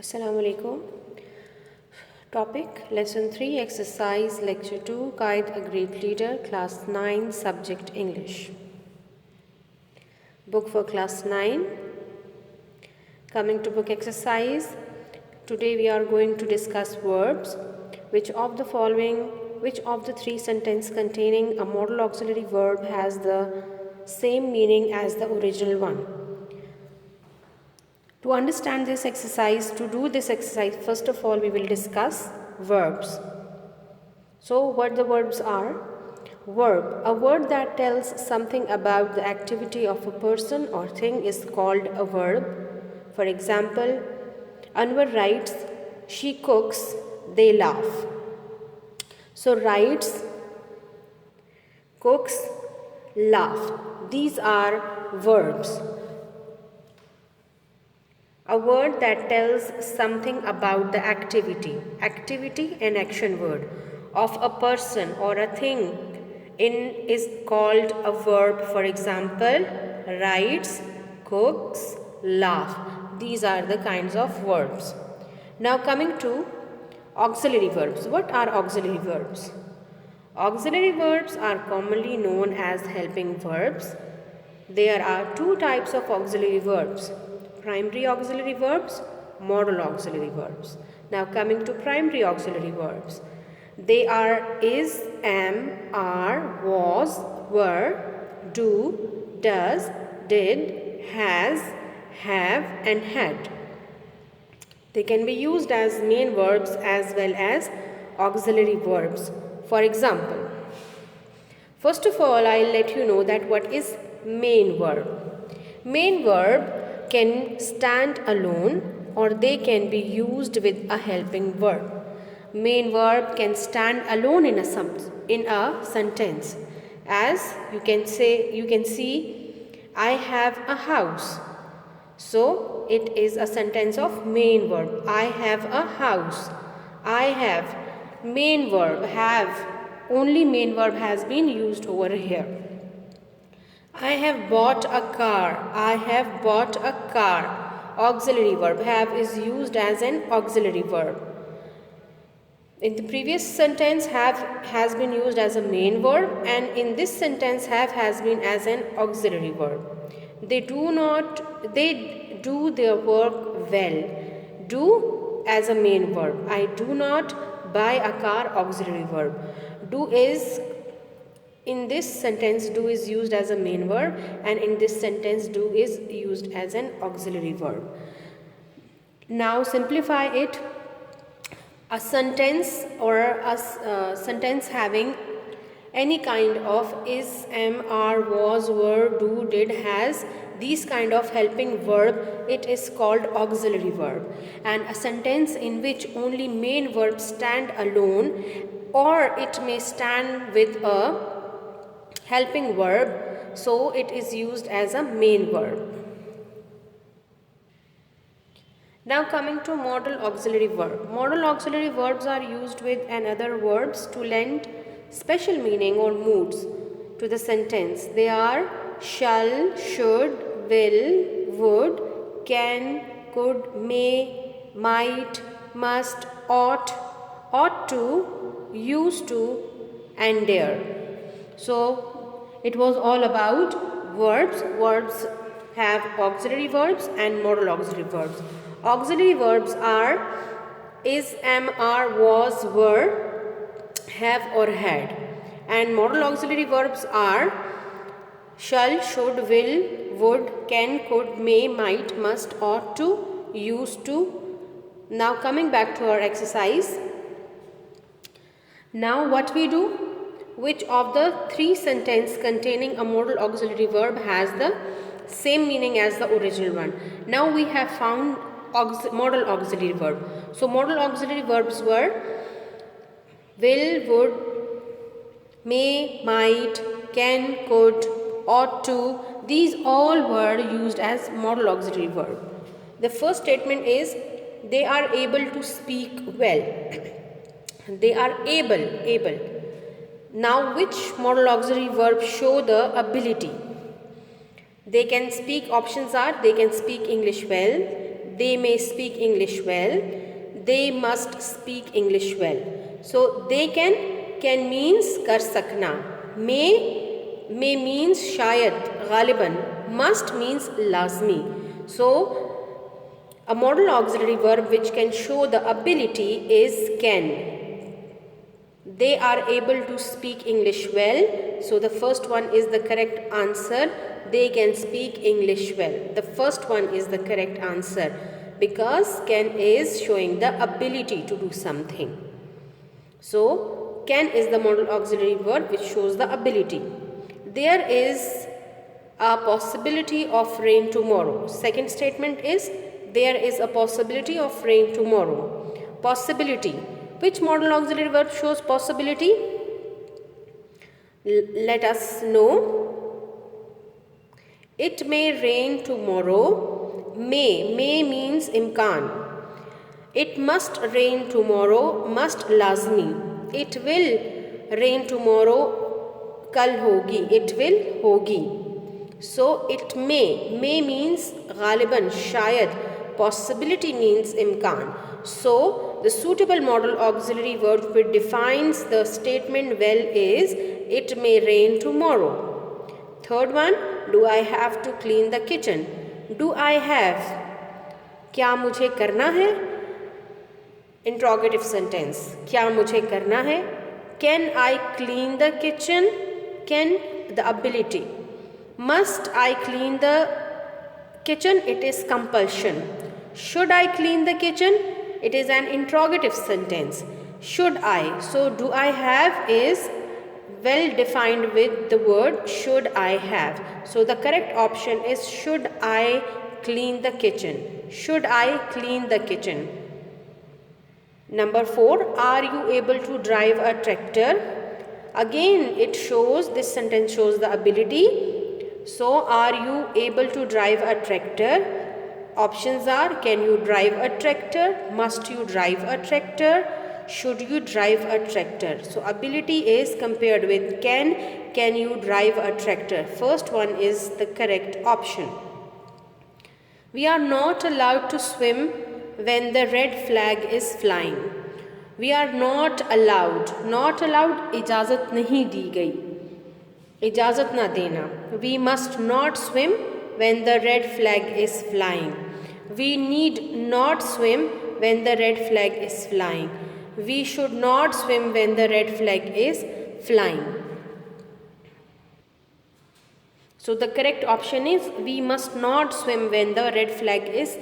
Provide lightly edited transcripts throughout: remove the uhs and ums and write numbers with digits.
Assalamu alaikum. Topic Lesson 3 Exercise Lecture 2 Guide a Great Leader Class 9 Subject English. Book for Class 9. Coming to book exercise. Today we are going to discuss verbs. Which of the three sentences containing a modal auxiliary verb has the same meaning as the original one? To understand this exercise, to do this exercise, first of all we will discuss verbs. So what the verbs are? Verb. A word that tells something about the activity of a person or thing is called a verb. For example, Anwar writes, she cooks, they laugh. So writes, cooks, laugh. These are verbs. A word that tells something about the activity and action word of a person or a thing is called a verb. For example, writes, cooks, laugh. These are the kinds of verbs. Now coming to auxiliary verbs. What are auxiliary verbs? Auxiliary verbs are commonly known as helping verbs. There are two types of auxiliary verbs. Primary auxiliary verbs, modal auxiliary verbs. Now coming to primary auxiliary verbs. They are is, am, are, was, were, do, does, did, has, have and had. They can be used as main verbs as well as auxiliary verbs. For example, first of all, I'll let you know that what is main verb. Main verb can stand alone or they can be used with a helping verb. Main verb can stand alone in a sentence. As you can see, I have a house. So it is a sentence of main verb. I have a house. I have. Main verb have. Only main verb has been used over here. I have bought a car. I have bought a car. Auxiliary verb. Have is used as an auxiliary verb. In the previous sentence, have has been used as a main verb, and in this sentence, have has been as an auxiliary verb. They do their work well. Do as a main verb. I do not buy a car, auxiliary verb. Do is, in this sentence, do is used as a main verb, and in this sentence, do is used as an auxiliary verb. Now simplify it. A sentence or a sentence having any kind of is, am, are, was, were, do, did, has, these kind of helping verb, it is called auxiliary verb. And a sentence in which only main verbs stand alone or it may stand with a helping verb, so it is used as a main verb. Now coming to modal auxiliary verb. Modal auxiliary verbs are used with another verbs to lend special meaning or moods to the sentence. They are shall, should, will, would, can, could, may, might, must, ought to, used to and dare. So it was all about verbs. Verbs have auxiliary verbs and modal auxiliary verbs. Auxiliary verbs are is, am, are, was, were, have or had. And modal auxiliary verbs are shall, should, will, would, can, could, may, might, must, ought to, used to. Now coming back to our exercise. Now what we do? Which of the three sentences containing a modal auxiliary verb has the same meaning as the original one? Now we have found modal auxiliary verb. So modal auxiliary verbs were will, would, may, might, can, could, ought to. These all were used as modal auxiliary verb. The first statement is they are able to speak well. They are able. Now which modal auxiliary verb show the ability? They can speak, options are they can speak English well, they may speak English well, they must speak English well. So they can means कर सकना, may means शायद, गालिबन, must means लाजमी. So a modal auxiliary verb which can show the ability is can. They are able to speak English well. So the first one is the correct answer. They can speak English well. The first one is the correct answer because can is showing the ability to do something. So can is the modal auxiliary verb which shows the ability. There is a possibility of rain tomorrow. Second statement is there is a possibility of rain tomorrow. Possibility. Which modal auxiliary verb shows possibility? Let us know. It may rain tomorrow. May means imkan. It must rain tomorrow. Must lazmi. It will rain tomorrow. Kal hogi. It will hogi. So it may means ghaliban, shayad. Possibility means imkan. So the suitable modal auxiliary verb which defines the statement well is it may rain tomorrow. Third one, do I have to clean the kitchen? Do I have? क्या मुझे करना है? Interrogative sentence. क्या मुझे करना है? Can I clean the kitchen? Can, the ability. Must I clean the kitchen? It is compulsion. Should I clean the kitchen? It is an interrogative sentence. Should I? So do I have is well defined with the word should I have. So the correct option is should I clean the kitchen? Should I clean the kitchen? Number 4, are you able to drive a tractor? Again it shows, this sentence shows the ability. So are you able to drive a tractor? Options are can you drive a tractor? Must you drive a tractor? Should you drive a tractor? So ability is compared with can you drive a tractor? First one is the correct option. We are not allowed to swim when the red flag is flying. We are not allowed इजाज़त नहीं दी गई, इजाज़त ना देना. We must not swim when the red flag is flying. We need not swim when the red flag is flying. We should not swim when the red flag is flying. So the correct option is we must not swim when the red flag is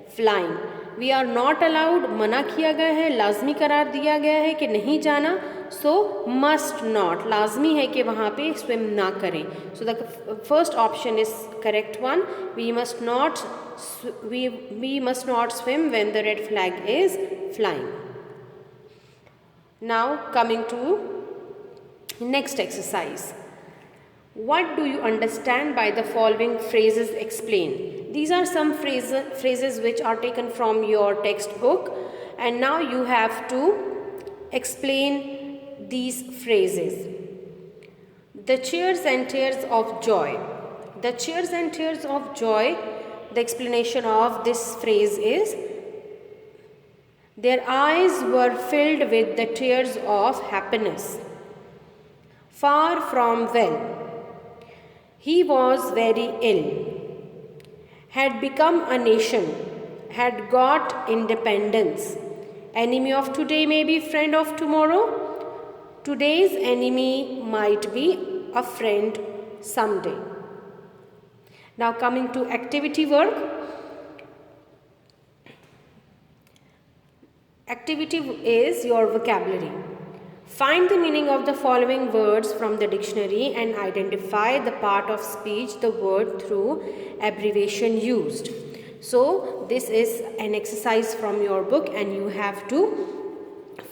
flying. We are not allowed, मना किया गया है, लाजमी करार दिया गया है कि नहीं जाना. So must not, लाजमी है कि वहाँ पे swim ना करें. So the first option is correct one. We must not swim when the red flag is flying. Now coming to next exercise. What do you understand by the following phrases? Explain. These are some phrases which are taken from your textbook, and now you have to explain these phrases. The cheers and tears of joy. The cheers and tears of joy, the explanation of this phrase is their eyes were filled with the tears of happiness. Far from well. He was very ill, had become a nation, had got independence. Enemy of today may be friend of tomorrow. Today's enemy might be a friend someday. Now coming to activity work. Activity is your vocabulary. Find the meaning of the following words from the dictionary and identify the part of speech the word through abbreviation used. So this is an exercise from your book and you have to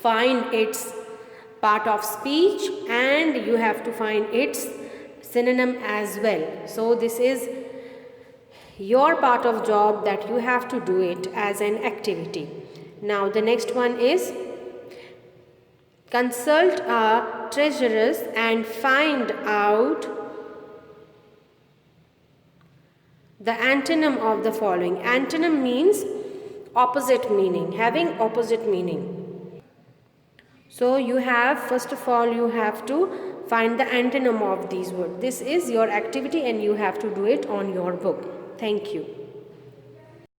find its part of speech and you have to find its synonym as well. So this is your part of job that you have to do it as an activity. Now the next one is consult a treasurers and find out the antonym of the following. Antonym means opposite meaning, having opposite meaning. So you have, first of all, you have to find the antonym of these words. This is your activity and you have to do it on your book. Thank you.